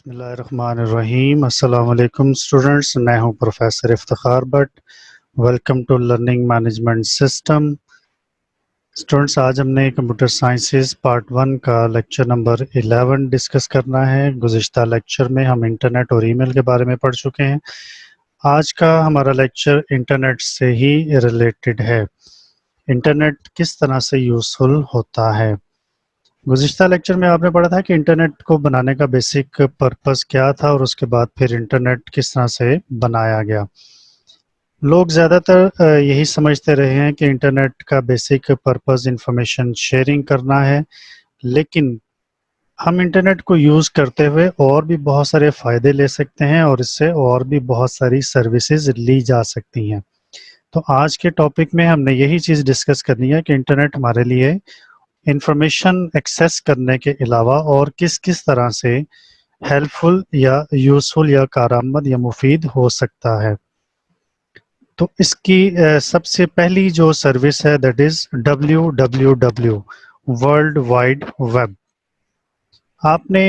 بسم اللہ الرحمن الرحیم۔ السلام علیکم اسٹوڈنٹس، میں ہوں professor Iftikhar Butt. Welcome to learning management system. Students, آج ہم نے کمپیوٹر سائنسز پارٹ 1 کا لیکچر نمبر 11 ڈسکس کرنا ہے۔ گزشتہ لیکچر میں ہم انٹرنیٹ اور ای میل کے بارے میں پڑھ چکے ہیں۔ آج کا ہمارا لیکچر انٹرنیٹ سے ہی ریلیٹڈ ہے۔ انٹرنیٹ کس طرح سے یوزفل ہوتا ہے؟ گزشتہ لیکچر میں آپ نے پڑھا تھا کہ انٹرنیٹ کو بنانے کا بیسک پرپس کیا تھا اور اس کے بعد پھر انٹرنیٹ کس طرح سے بنایا گیا۔ لوگ زیادہ تر یہی سمجھتے رہے ہیں کہ انٹرنیٹ کا بیسک پرپس انفارمیشن شیئرنگ کرنا ہے، لیکن ہم انٹرنیٹ کو یوز کرتے ہوئے اور بھی بہت سارے فائدے لے سکتے ہیں اور اس سے اور بھی بہت ساری سروسز لی جا سکتی ہیں۔ تو آج کے ٹاپک میں ہم نے یہی چیز ڈسکس کرنی ہے کہ انٹرنیٹ ہمارے لیے انفارمیشن ایکسیس کرنے کے علاوہ اور کس کس طرح سے ہیلپ فل یا یوزفل یا کارآمد یا مفید ہو سکتا ہے۔ تو اس کی سب سے پہلی جو سروس ہے that is WWW، world wide web. آپ نے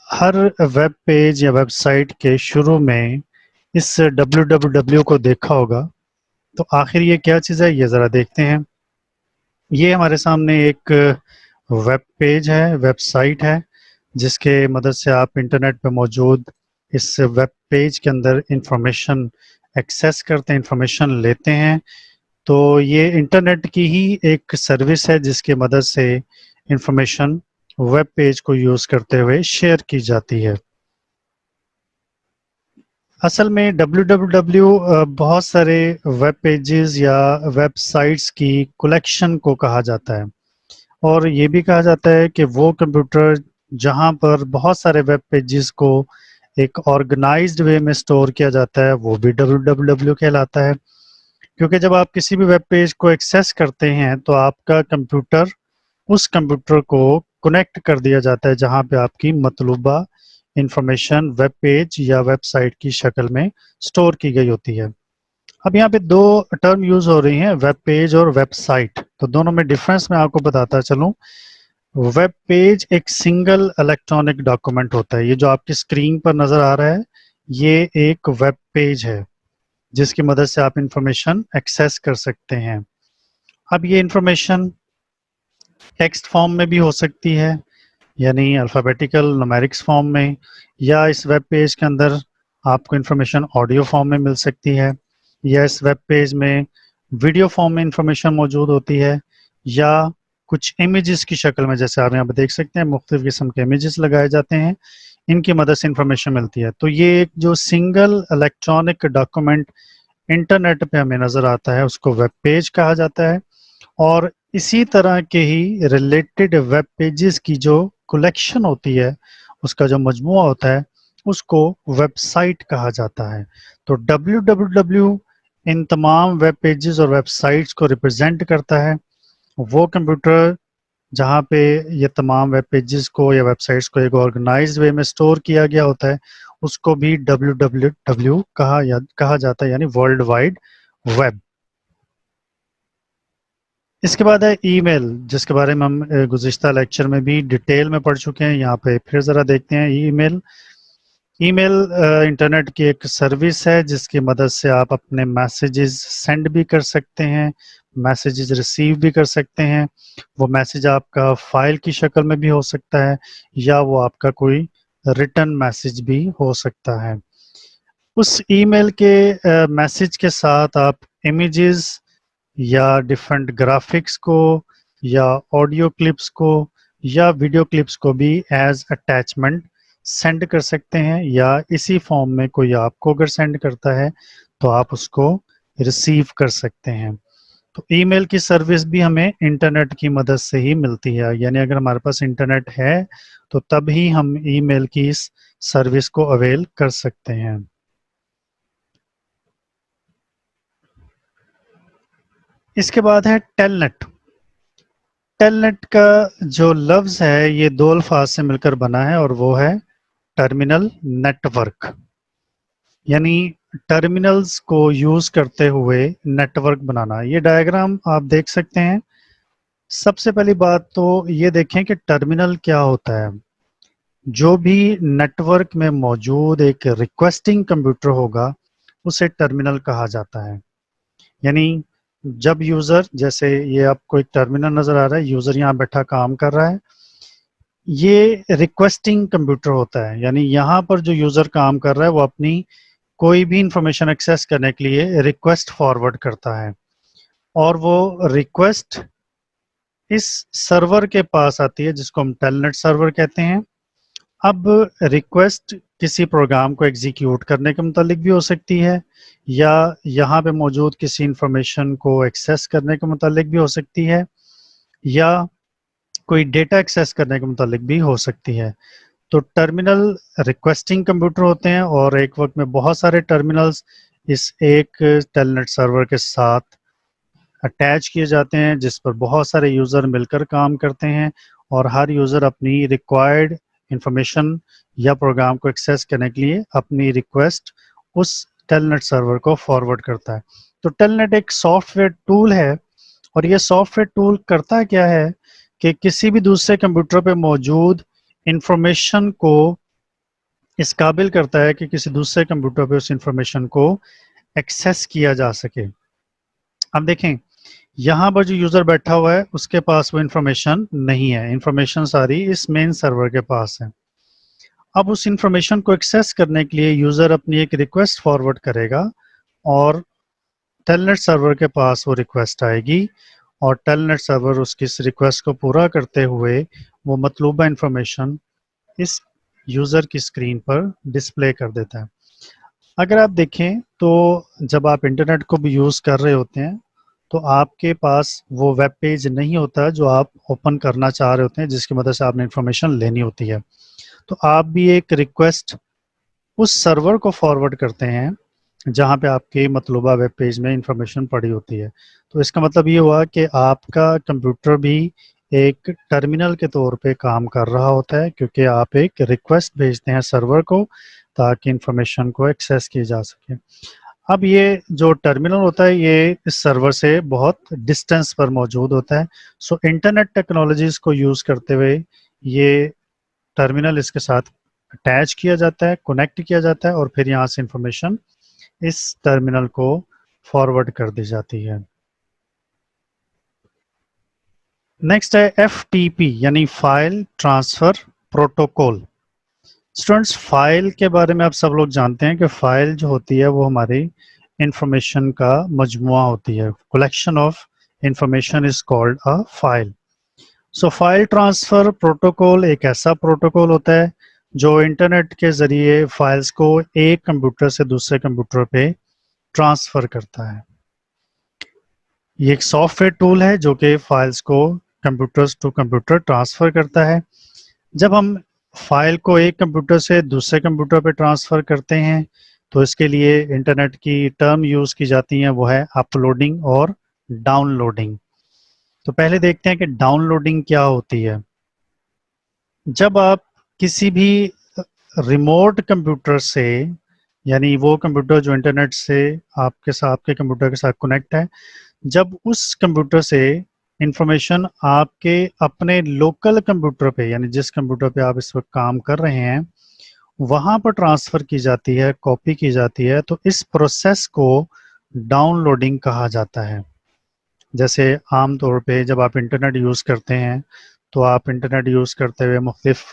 ہر ویب پیج یا ویب سائٹ کے شروع میں اس WWW کو دیکھا ہوگا، تو آخر یہ کیا چیز ہے یہ ذرا دیکھتے ہیں۔ یہ ہمارے سامنے ایک ویب پیج ہے، ویب سائٹ ہے، جس کے مدد سے آپ انٹرنیٹ پہ موجود اس ویب پیج کے اندر انفارمیشن ایکسیس کرتے ہیں، انفارمیشن لیتے ہیں۔ تو یہ انٹرنیٹ کی ہی ایک سروس ہے جس کی مدد سے انفارمیشن ویب پیج کو یوز کرتے ہوئے شیئر کی جاتی ہے۔ اصل میں WWW بہت سارے ویب پیجز یا ویب سائٹس کی کلیکشن کو کہا جاتا ہے، اور یہ بھی کہا جاتا ہے کہ وہ کمپیوٹر جہاں پر بہت سارے ویب پیجز کو ایک آرگنائزڈ وے میں سٹور کیا جاتا ہے وہ بھی WWW کہلاتا ہے۔ کیونکہ جب آپ کسی بھی ویب پیج کو ایکسیس کرتے ہیں تو آپ کا کمپیوٹر اس کمپیوٹر کو کنیکٹ کر دیا جاتا ہے جہاں پہ آپ کی مطلوبہ انفارمیشن ویب پیج یا ویب سائٹ کی شکل میں سٹور کی گئی ہوتی ہے۔ اب یہاں پہ دو ٹرم یوز ہو رہی ہیں، ویب پیج اور ویب سائٹ، تو دونوں میں ڈفرنس میں آپ کو بتاتا چلوں۔ ویب پیج ایک سنگل الیکٹرانک ڈاکومنٹ ہوتا ہے۔ یہ جو آپ کی اسکرین پر نظر آ رہا ہے یہ ایک ویب پیج ہے جس کی مدد سے آپ انفارمیشن ایکسیس کر سکتے ہیں۔ اب یہ انفارمیشن ٹیکسٹ فارم میں بھی ہو سکتی ہے، یعنی الفابیٹیکل نومیرکس فارم میں، یا اس ویب پیج کے اندر آپ کو انفارمیشن آڈیو فارم میں مل سکتی ہے، یا اس ویب پیج میں ویڈیو فارم میں انفارمیشن موجود ہوتی ہے، یا کچھ امیجز کی شکل میں، جیسے آپ یہاں پہ دیکھ سکتے ہیں مختلف قسم کے امیجز لگائے جاتے ہیں، ان کی مدد سے انفارمیشن ملتی ہے۔ تو یہ ایک جو سنگل الیکٹرانک ڈاکومنٹ انٹرنیٹ پہ ہمیں نظر آتا ہے اس کو ویب پیج کہا جاتا ہے، اور اسی طرح کے ہی ریلیٹڈ ویب پیجز کی جو کلیکشن ہوتی ہے، اس کا جو مجموعہ ہوتا ہے، اس کو ویب سائٹ کہا جاتا ہے۔ تو WWW ان تمام ویب پیجز اور ویب سائٹس کو ریپرزینٹ کرتا ہے۔ وہ کمپیوٹر جہاں پہ یہ تمام ویب پیجز کو یا ویب سائٹس کو ایک آرگنائزڈ وے میں سٹور کیا گیا ہوتا ہے، اس کو بھی WWW کہا جاتا ہے، یعنی ورلڈ وائڈ ویب۔ اس کے بعد ہے ای میل، جس کے بارے میں ہم گزشتہ لیکچر میں بھی ڈیٹیل میں پڑھ چکے ہیں۔ یہاں پہ پھر ذرا دیکھتے ہیں ای میل۔ ای میل انٹرنیٹ کی ایک سروس ہے جس کی مدد سے آپ اپنے میسیجز سینڈ بھی کر سکتے ہیں، میسیجز ریسیو بھی کر سکتے ہیں۔ وہ میسیج آپ کا فائل کی شکل میں بھی ہو سکتا ہے، یا وہ آپ کا کوئی ریٹن میسیج بھی ہو سکتا ہے۔ اس ای میل کے میسیج کے ساتھ آپ امیجز یا ڈیفرنٹ گرافکس کو یا آڈیو کلپس کو یا ویڈیو کلپس کو بھی ایز اٹیچمنٹ سینڈ کر سکتے ہیں، یا اسی فارم میں کوئی آپ کو اگر سینڈ کرتا ہے تو آپ اس کو ریسیو کر سکتے ہیں۔ تو ای میل کی سروس بھی ہمیں انٹرنیٹ کی مدد سے ہی ملتی ہے، یعنی اگر ہمارے پاس انٹرنیٹ ہے تو تب ہی ہم ای میل کی اس سروس کو اویل کر سکتے ہیں۔ اس کے بعد ہے ٹیل نیٹ۔ ٹیل نیٹ کا جو لفظ ہے یہ دو الفاظ سے مل کر بنا ہے، اور وہ ہے ٹرمینل نیٹ ورک، یعنی ٹرمینلز کو یوز کرتے ہوئے نیٹ ورک بنانا۔ یہ ڈائیگرام آپ دیکھ سکتے ہیں۔ سب سے پہلی بات تو یہ دیکھیں کہ ٹرمینل کیا ہوتا ہے۔ जो भी नेटवर्क में मौजूद एक रिक्वेस्टिंग कंप्यूटर होगा उसे टर्मिनल कहा जाता है। यानी जब यूज़र, जैसे ये आपको एक टर्मिनल नज़र आ रहा है, यूज़र यहाँ बैठा काम कर रहा है, ये रिक्वेस्टिंग कंप्यूटर होता है। यानी यहाँ पर जो यूज़र काम कर रहा है वो अपनी कोई भी इंफॉर्मेशन एक्सेस करने के लिए रिक्वेस्ट फॉरवर्ड करता है, और वो रिक्वेस्ट इस सर्वर के पास आती है जिसको हम टेलनेट सर्वर कहते हैं। अब रिक्वेस्ट किसी प्रोग्राम को एग्जीक्यूट करने के मुतालिक भी हो सकती है, या यहाँ पे मौजूद किसी इंफॉर्मेशन को एक्सेस करने के मुतालिक भी हो सकती है, या कोई डेटा एक्सेस करने के मुतालिक भी हो सकती है। तो टर्मिनल रिक्वेस्टिंग कंप्यूटर होते हैं, और एक वक्त में बहुत सारे टर्मिनल्स इस एक टेलनेट सर्वर के साथ अटैच किए जाते हैं, जिस पर बहुत सारे यूज़र मिलकर काम करते हैं, और हर यूज़र अपनी रिक्वायर्ड इंफॉर्मेशन या प्रोग्राम को एक्सेस करने के लिए अपनी रिक्वेस्ट उस टेलनेट सर्वर को फॉरवर्ड करता है। तो टेलनेट एक सॉफ्टवेयर टूल है, और ये सॉफ्टवेयर टूल करता क्या है कि किसी भी दूसरे कंप्यूटर पे मौजूद इंफॉर्मेशन को इस काबिल करता है कि किसी दूसरे कंप्यूटर पे उस इंफॉर्मेशन को एक्सेस किया जा सके। अब देखें, यहाँ पर जो यूज़र बैठा हुआ है उसके पास वो इंफॉर्मेशन नहीं है, इंफॉर्मेशन सारी इस मेन सर्वर के पास है। अब उस इंफॉर्मेशन को एक्सेस करने के लिए यूज़र अपनी एक रिक्वेस्ट फॉरवर्ड करेगा, और टेलनेट सर्वर के पास वो रिक्वेस्ट आएगी, और टेलनेट सर्वर उसकी इस रिक्वेस्ट को पूरा करते हुए वो मतलूबा इंफॉर्मेशन इस यूज़र की स्क्रीन पर डिस्प्ले कर देता है। अगर आप देखें तो जब आप इंटरनेट को भी यूज़ कर रहे होते हैं तो आपके पास वो वेब पेज नहीं होता जो आप ओपन करना चाह रहे होते हैं, जिसकी मदद से आपने इंफॉर्मेशन लेनी होती है। तो आप भी एक रिक्वेस्ट उस सर्वर को फॉरवर्ड करते हैं जहां पे आपके मतलूबा वेब पेज में इंफॉर्मेशन पड़ी होती है। तो इसका मतलब ये हुआ कि आपका कंप्यूटर भी एक टर्मिनल के तौर पे काम कर रहा होता है, क्योंकि आप एक रिक्वेस्ट भेजते हैं सर्वर को ताकि इंफॉर्मेशन को एक्सेस की जा सके। अब ये जो टर्मिनल होता है ये इस सर्वर से बहुत डिस्टेंस पर मौजूद होता है। सो इंटरनेट टेक्नोलॉजीज को यूज़ करते हुए ये टर्मिनल इसके साथ अटैच किया जाता है, कनेक्ट किया जाता है, और फिर यहाँ से इंफॉर्मेशन इस टर्मिनल को फॉरवर्ड कर दी जाती है। नेक्स्ट है FTP यानी file transfer protocol. Students, file के बारे में आप सब लोग जानते हैं कि फाइल जो होती है वो हमारी इंफॉर्मेशन का मजमुआ होती है। Collection of information is called a file. So file transfer protocol एक ऐसा प्रोटोकॉल होता है जो इंटरनेट के जरिए फाइल्स को एक कंप्यूटर से दूसरे कंप्यूटर पे ट्रांसफर करता है। ये एक सॉफ्टवेयर टूल है जो कि फाइल्स को कंप्यूटर्स टू कंप्यूटर ट्रांसफर करता है। जब हम फाइल को एक कंप्यूटर से दूसरे कंप्यूटर पे ट्रांसफ़र करते हैं तो इसके लिए इंटरनेट की टर्म यूज़ की जाती हैं, वो है अपलोडिंग और डाउनलोडिंग। तो पहले देखते हैं कि डाउनलोडिंग क्या होती है। जब आप किसी भी रिमोट कंप्यूटर से, यानी वो कंप्यूटर जो इंटरनेट से आपके कंप्यूटर के साथ कनेक्ट है, जब उस कंप्यूटर से इंफॉर्मेशन आपके अपने लोकल कंप्यूटर पे, यानी जिस कंप्यूटर पे आप इस वक्त काम कर रहे हैं वहाँ पर ट्रांसफ़र की जाती है, कॉपी की जाती है, तो इस प्रोसेस को डाउनलोडिंग कहा जाता है। जैसे आम तौर पे जब आप इंटरनेट यूज़ करते हैं तो आप इंटरनेट यूज़ करते हुए मुख्तलिफ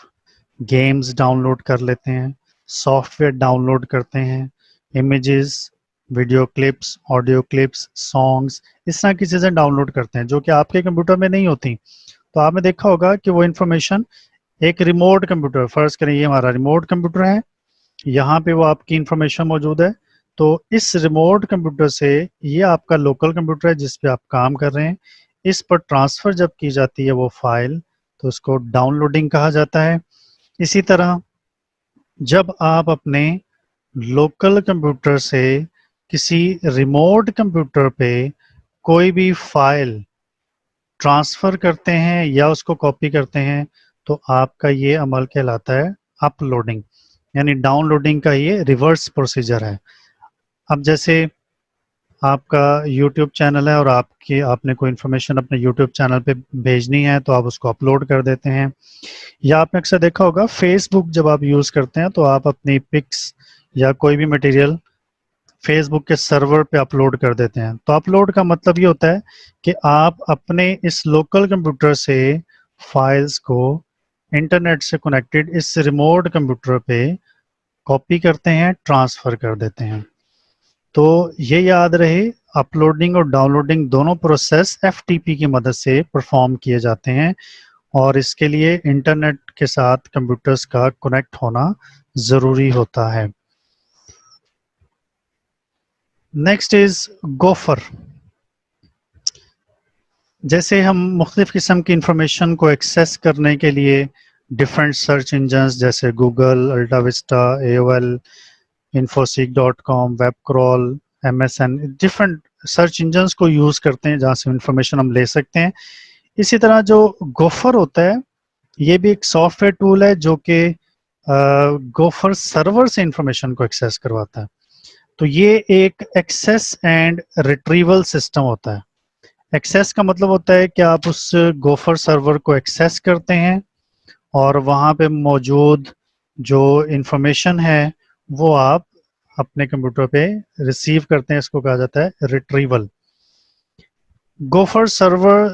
गेम्स डाउनलोड कर लेते हैं, सॉफ्टवेयर डाउनलोड करते हैं, images, video clips, audio clips, songs, इस तरह की चीज़ें डाउनलोड करते हैं जो कि आपके कंप्यूटर में नहीं होती। तो आपने देखा होगा कि वो इन्फॉर्मेशन एक रिमोट कंप्यूटर, फ़र्ज़ करें ये हमारा रिमोट कंप्यूटर है, यहाँ पे वो आपकी इंफॉर्मेशन मौजूद है, तो इस रिमोट कंप्यूटर से ये आपका लोकल कंप्यूटर है जिस पे आप काम कर रहे हैं, इस पर ट्रांसफ़र जब की जाती है वो फाइल, तो उसको डाउनलोडिंग कहा जाता है। इसी तरह जब आप अपने लोकल कंप्यूटर से किसी रिमोट कंप्यूटर पे कोई भी फाइल ट्रांसफ़र करते हैं या उसको कॉपी करते हैं तो आपका ये अमल कहलाता है अपलोडिंग, यानी डाउनलोडिंग का ये रिवर्स प्रोसीजर है। अब जैसे آپ کا یوٹیوب چینل ہے اور آپ نے کوئی انفارمیشن اپنے یوٹیوب چینل پہ بھیجنی ہے تو آپ اس کو اپلوڈ کر دیتے ہیں. یا آپ نے اکثر دیکھا ہوگا فیس بک جب آپ یوز کرتے ہیں تو آپ اپنی پکس یا کوئی بھی مٹیریل فیس بک کے سرور پہ اپلوڈ کر دیتے ہیں. تو اپلوڈ کا مطلب یہ ہوتا ہے کہ آپ اپنے اس لوکل کمپیوٹر سے فائلز کو انٹرنیٹ سے کنیکٹڈ اس ریموٹ کمپیوٹر پہ کاپی کرتے ہیں، ٹرانسفر کر دیتے ہیں. تو یہ یاد رہے، اپلوڈنگ اور ڈاؤن لوڈنگ دونوں پروسیس ایف ٹی پی کی مدد سے پرفارم کیے جاتے ہیں، اور اس کے لیے انٹرنیٹ کے ساتھ کمپیوٹرز کا کنیکٹ ہونا ضروری ہوتا ہے. Next is gopher. جیسے ہم مختلف قسم کی انفارمیشن کو ایکسیس کرنے کے لیے ڈفرینٹ سرچ انجنز جیسے گوگل، الٹا وسٹا، AOL، infosec.com، ویب کرال، MSN، ڈفرینٹ سرچ انجنز کو یوز کرتے ہیں جہاں سے انفارمیشن ہم لے سکتے ہیں. اسی طرح جو گوفر ہوتا ہے یہ بھی ایک سافٹ ویئر ٹول ہے جو کہ گوفر سرور سے انفارمیشن کو ایکسیس کرواتا ہے. تو یہ ایک ایکسیس اینڈ ریٹریول سسٹم ہوتا ہے. ایکسیس کا مطلب ہوتا ہے کہ آپ اس گوفر سرور کو ایکسیس کرتے ہیں اور وہاں پہ موجود جو انفارمیشن ہے وہ آپ اپنے کمپیوٹر پہ ریسیو کرتے ہیں. اس کو کہا جاتا ہے ریٹریول. گوفر سرور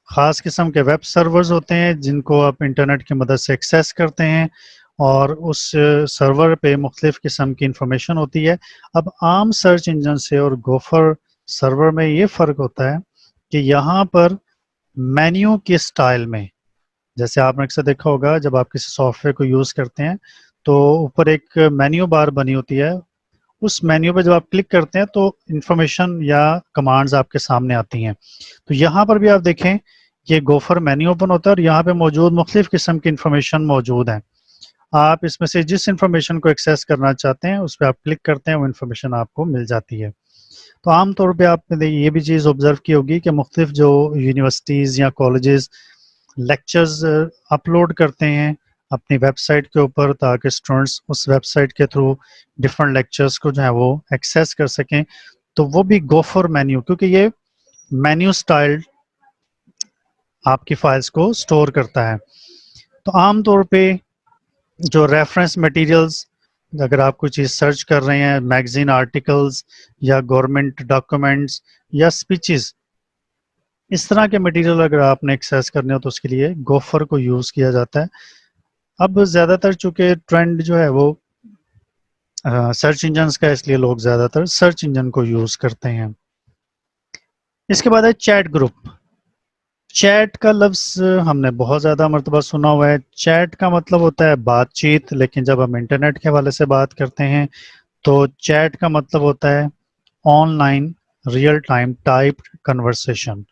خاص قسم کے ویب سرورز ہوتے ہیں جن کو آپ انٹرنیٹ کی مدد سے ایکسیس کرتے ہیں اور اس سرور پہ مختلف قسم کی انفارمیشن ہوتی ہے. اب عام سرچ انجن سے اور گوفر سرور میں یہ فرق ہوتا ہے کہ یہاں پر مینیو کے سٹائل میں، جیسے آپ نے اکثر دیکھا ہوگا جب آپ کسی سافٹ ویئر کو یوز کرتے ہیں تو اوپر ایک مینیو بار بنی ہوتی ہے. اس مینیو پہ جب آپ کلک کرتے ہیں تو انفارمیشن یا کمانڈز آپ کے سامنے آتی ہیں. تو یہاں پر بھی آپ دیکھیں یہ گوفر مینیو اوپن ہوتا ہے اور یہاں پہ موجود مختلف قسم کی انفارمیشن موجود ہیں. آپ اس میں سے جس انفارمیشن کو ایکسیس کرنا چاہتے ہیں اس پہ آپ کلک کرتے ہیں، وہ انفارمیشن آپ کو مل جاتی ہے. تو عام طور پہ آپ نے یہ بھی چیز آبزرو کی ہوگی کہ مختلف جو یونیورسٹیز یا کالجز لیکچرز اپلوڈ کرتے ہیں اپنی ویب سائٹ کے اوپر تاکہ اسٹوڈنٹس اس ویب سائٹ کے تھرو ڈفرینٹ لیکچرز کو جو ہے وہ ایکسیس کر سکیں. تو وہ بھی گوفر مینیو، کیونکہ یہ مینیو سٹائل آپ کی فائلز کو سٹور کرتا ہے. تو عام طور پہ جو ریفرنس مٹیریلز، اگر آپ کوئی چیز سرچ کر رہے ہیں، میگزین آرٹیکلز یا گورنمنٹ ڈاکومنٹس یا اسپیچز، اس طرح کے مٹیریل اگر آپ نے ایکسیس کرنے ہو تو اس کے لیے گوفر کو یوز کیا جاتا ہے. اب زیادہ تر چونکہ ٹرینڈ جو ہے وہ سرچ انجنز کا، اس لیے لوگ زیادہ تر سرچ انجن کو یوز کرتے ہیں. اس کے بعد ہے چیٹ گروپ. چیٹ کا لفظ ہم نے بہت زیادہ مرتبہ سنا ہوا ہے. چیٹ کا مطلب ہوتا ہے بات چیت، لیکن جب ہم انٹرنیٹ کے حوالے سے بات کرتے ہیں تو چیٹ کا مطلب ہوتا ہے on line real time type conversation.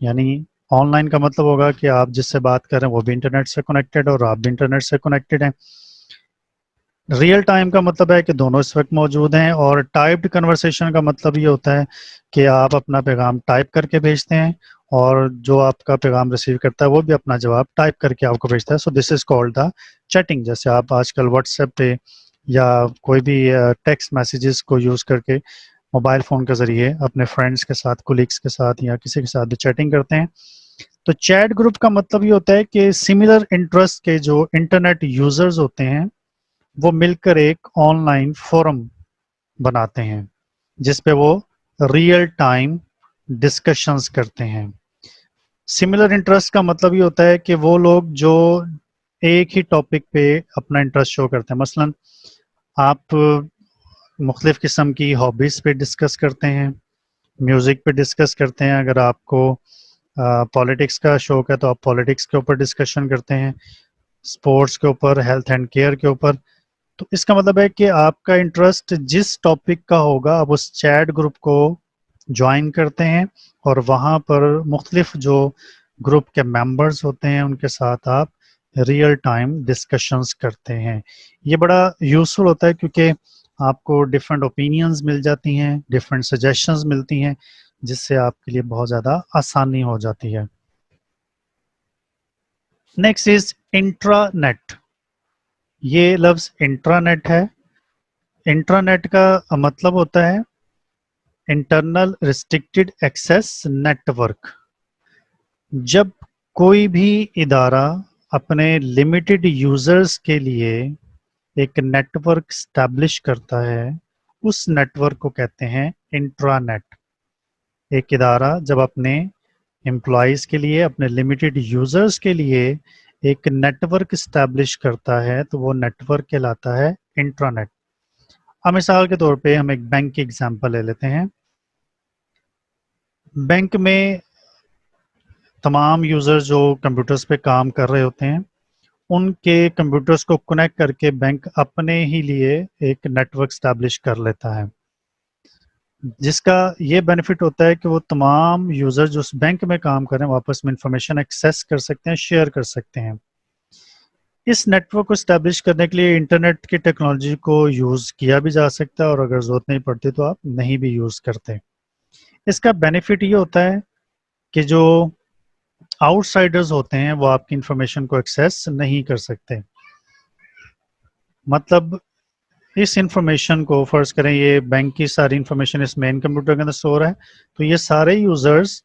یعنی آن لائن کا مطلب ہوگا کہ آپ جس سے بات کر رہے ہیں وہ بھی انٹرنیٹ سے کنیکٹڈ اور آپ بھی انٹرنیٹ سے کنیکٹڈ ہیں. ریئل ٹائم کا مطلب ہے کہ دونوں اس وقت موجود ہیں، اور ٹائپڈ کنورسیشن کا مطلب یہ ہوتا ہے کہ آپ اپنا پیغام ٹائپ کر کے بھیجتے ہیں اور جو آپ کا پیغام ریسیو کرتا ہے وہ بھی اپنا جواب ٹائپ کر کے آپ کو بھیجتا ہے. سو دس از کالڈ دا چیٹنگ. جیسے آپ آج کل واٹس ایپ پہ یا کوئی بھی ٹیکسٹ میسیجز کو یوز کر کے موبائل فون کے ذریعے اپنے فرینڈس کے ساتھ، کولیگس کے ساتھ یا کسی کے ساتھ بھی چیٹنگ کرتے ہیں. تو چیٹ گروپ کا مطلب یہ ہوتا ہے کہ سملر انٹرسٹ کے جو انٹرنیٹ یوزرز ہوتے ہیں وہ مل کر ایک آن لائن فورم بناتے ہیں جس پہ وہ ریئل ٹائم ڈسکشنز کرتے ہیں. سملر انٹرسٹ کا مطلب یہ ہوتا ہے کہ وہ لوگ جو ایک ہی ٹاپک پہ اپنا انٹرسٹ شو کرتے ہیں. مثلا آپ مختلف قسم کی ہابیز پہ ڈسکس کرتے ہیں، میوزک پہ ڈسکس کرتے ہیں. اگر آپ کو پالیٹکس کا شوق ہے تو آپ پالیٹکس کے اوپر ڈسکشن کرتے ہیں، اسپورٹس کے اوپر، ہیلتھ اینڈ کیئر کے اوپر. تو اس کا مطلب ہے کہ آپ کا انٹرسٹ جس ٹاپک کا ہوگا آپ اس چیٹ گروپ کو جوائن کرتے ہیں اور وہاں پر مختلف جو گروپ کے ممبرز ہوتے ہیں ان کے ساتھ آپ ریئل ٹائم ڈسکشنز کرتے ہیں. یہ بڑا یوزفل ہوتا ہے کیونکہ آپ کو ڈفرینٹ اوپینینز مل جاتی ہیں، ڈفرینٹ سجیشنز ملتی ہیں، جس سے آپ کے لیے بہت زیادہ آسانی ہو جاتی ہے. Next is intranet. یہ لفظ انٹرا نیٹ ہے. انٹرا نیٹ کا مطلب ہوتا ہے इंटरनल रिस्ट्रिक्टेड एक्सेस नेटवर्क। जब कोई भी इदारा अपने लिमिटेड यूजर्स के लिए एक नेटवर्क स्टैब्लिश करता है, उस नेटवर्क को कहते हैं इंट्रानेट। एक इदारा जब अपने एम्प्लॉयज़ के लिए, अपने लिमिटेड यूजर्स के लिए एक नेटवर्क स्टैब्लिश करता है तो वो नेटवर्क कहलाता है इंट्रानेट। अब मिसाल के तौर पे हम एक बैंक की एग्जांपल ले लेते हैं। बैंक में तमाम यूज़र जो कंप्यूटर्स पे काम कर रहे होते हैं, उनके कंप्यूटर्स को कनेक्ट करके बैंक अपने ही लिए एक नेटवर्क स्टैब्लिश कर लेता है, जिसका ये बेनिफिट होता है कि वो तमाम यूज़र जो उस बैंक में काम कर रहे हैं वो आपस में इंफॉर्मेशन एक्सेस कर सकते हैं, शेयर कर सकते हैं। इस नेटवर्क को स्टैब्लिश करने के लिए इंटरनेट की टेक्नोलॉजी को यूज़ किया भी जा सकता है और अगर ज़रूरत नहीं पड़ती तो आप नहीं भी यूज़ करते। इसका बेनिफिट ये होता है कि जो आउटसाइडर्स होते हैं वो आपकी इंफॉर्मेशन को एक्सेस नहीं कर सकते। मतलब इस इंफॉर्मेशन को फर्ज करें ये बैंक की सारी इंफॉर्मेशन इस मेन कंप्यूटर के अंदर स्टोर है, तो ये सारे यूजर्स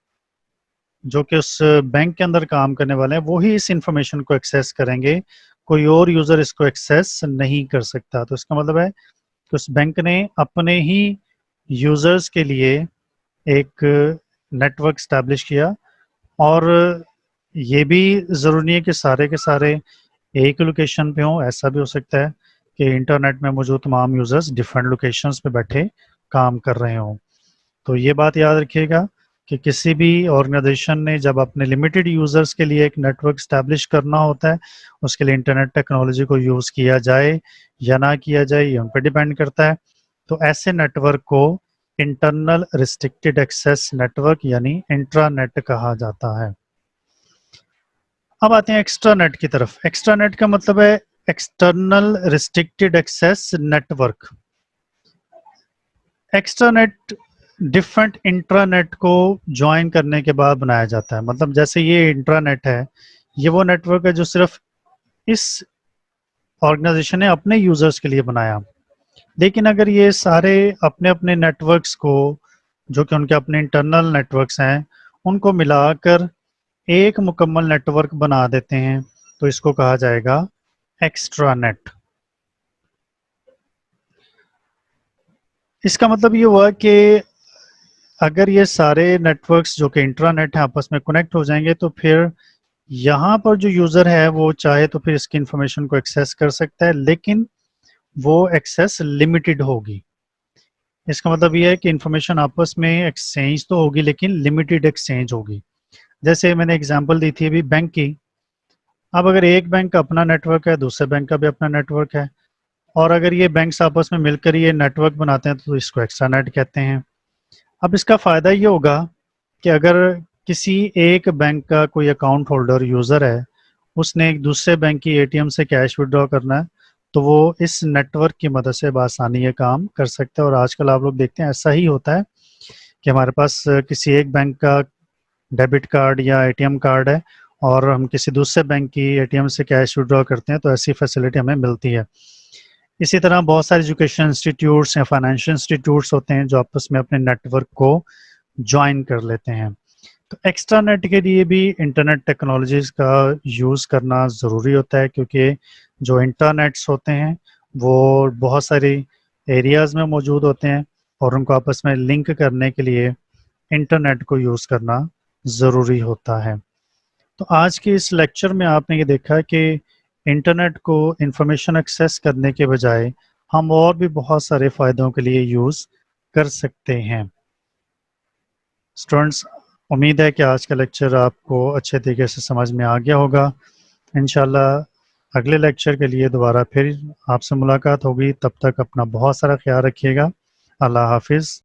जो कि उस बैंक के अंदर काम करने वाले हैं वो ही इस इंफॉर्मेशन को एक्सेस करेंगे, कोई और यूजर इसको एक्सेस नहीं कर सकता। तो इसका मतलब है कि उस बैंक ने अपने ही यूजर्स के लिए एक नेटवर्क स्टैब्लिश किया, और ये भी ज़रूरी नहीं है कि सारे के सारे एक लोकेशन पे हों। ऐसा भी हो सकता है कि इंटरनेट में मौजूद तमाम यूज़र्स डिफरेंट लोकेशंस पे बैठे काम कर रहे हों। तो ये बात याद रखिएगा कि किसी भी ऑर्गेनाइजेशन ने जब अपने लिमिटेड यूज़र्स के लिए एक नेटवर्क स्टैब्लिश करना होता है, उसके लिए इंटरनेट टेक्नोलॉजी को यूज़ किया जाए या ना किया जाए ये उन पर डिपेंड करता है। तो ऐसे नेटवर्क को इंटरनल रिस्ट्रिक्टेड एक्सेस नेटवर्क यानी इंट्रानेट कहा जाता है। अब आते हैं एक्स्ट्रानेट की तरफ। एक्स्ट्रानेट का मतलब है external restricted access network. Extranet different intranet को ज्वाइन करने के बाद बनाया जाता है। मतलब जैसे ये इंट्रानेट है, ये वो नेटवर्क है जो सिर्फ इस ऑर्गेनाइजेशन ने अपने यूजर्स के लिए बनाया, लेकिन अगर ये सारे अपने अपने नेटवर्क्स को जो कि उनके अपने इंटरनल नेटवर्क्स हैं उनको मिलाकर एक मुकम्मल नेटवर्क बना देते हैं तो इसको कहा जाएगा एक्स्ट्रानेट। इसका मतलब ये हुआ कि अगर ये सारे नेटवर्क्स जो कि इंट्रानेट हैं आपस में कनेक्ट हो जाएंगे तो फिर यहाँ पर जो यूज़र है वो चाहे तो फिर इसकी इंफॉर्मेशन को एक्सेस कर सकता है, लेकिन वो एक्सेस लिमिटेड होगी। इसका मतलब ये है कि इंफॉर्मेशन आपस में एक्सचेंज तो होगी लेकिन लिमिटेड एक्सचेंज होगी। जैसे मैंने एग्जांपल दी थी अभी बैंक की। अब अगर एक बैंक का अपना नेटवर्क है, दूसरे बैंक का भी अपना नेटवर्क है, और अगर ये बैंक्स आपस में मिलकर ये नेटवर्क बनाते हैं तो इसको एक्स्ट्रानेट कहते हैं। अब इसका फ़ायदा ये होगा कि अगर किसी एक बैंक का कोई अकाउंट होल्डर यूज़र है, उसने एक दूसरे बैंक की एटीएम से कैश विड्रॉ करना है तो वो इस नेटवर्क की मदद से बआसानी ये काम कर सकते हैं। और आजकल आप लोग देखते हैं ऐसा ही होता है कि हमारे पास किसी एक बैंक का डेबिट कार्ड या एटीएम कार्ड है और हम किसी दूसरे बैंक की एटीएम से कैश विड्रॉ करते हैं तो ऐसी फैसिलिटी हमें मिलती है। इसी तरह बहुत सारे एजुकेशन इंस्टीट्यूट्स या फाइनेंशियल इंस्टीट्यूट्स होते हैं जो आपस में अपने नेटवर्क को ज्वाइन कर लेते हैं। तो एक्स्ट्रानेट के लिए भी इंटरनेट टेक्नोलॉजीज़ का यूज़ करना ज़रूरी होता है, क्योंकि जो इंटरनेट्स होते हैं वो बहुत सारी एरियाज़ में मौजूद होते हैं और उनको आपस में लिंक करने के लिए इंटरनेट को यूज़ करना ज़रूरी होता है। तो आज के इस लेक्चर में आपने ये देखा कि इंटरनेट को इंफॉर्मेशन एक्सेस करने के बजाय हम और भी बहुत सारे फ़ायदों के लिए यूज़ कर सकते हैं। स्टूडेंट्स, उम्मीद है कि आज का लेक्चर आपको अच्छे तरीके से समझ में आ गया होगा। इंशाल्लाह अगले लेक्चर के लिए दोबारा फिर आपसे मुलाकात होगी। तब तक अपना बहुत सारा ख्याल रखिएगा। अल्लाह हाफिज़।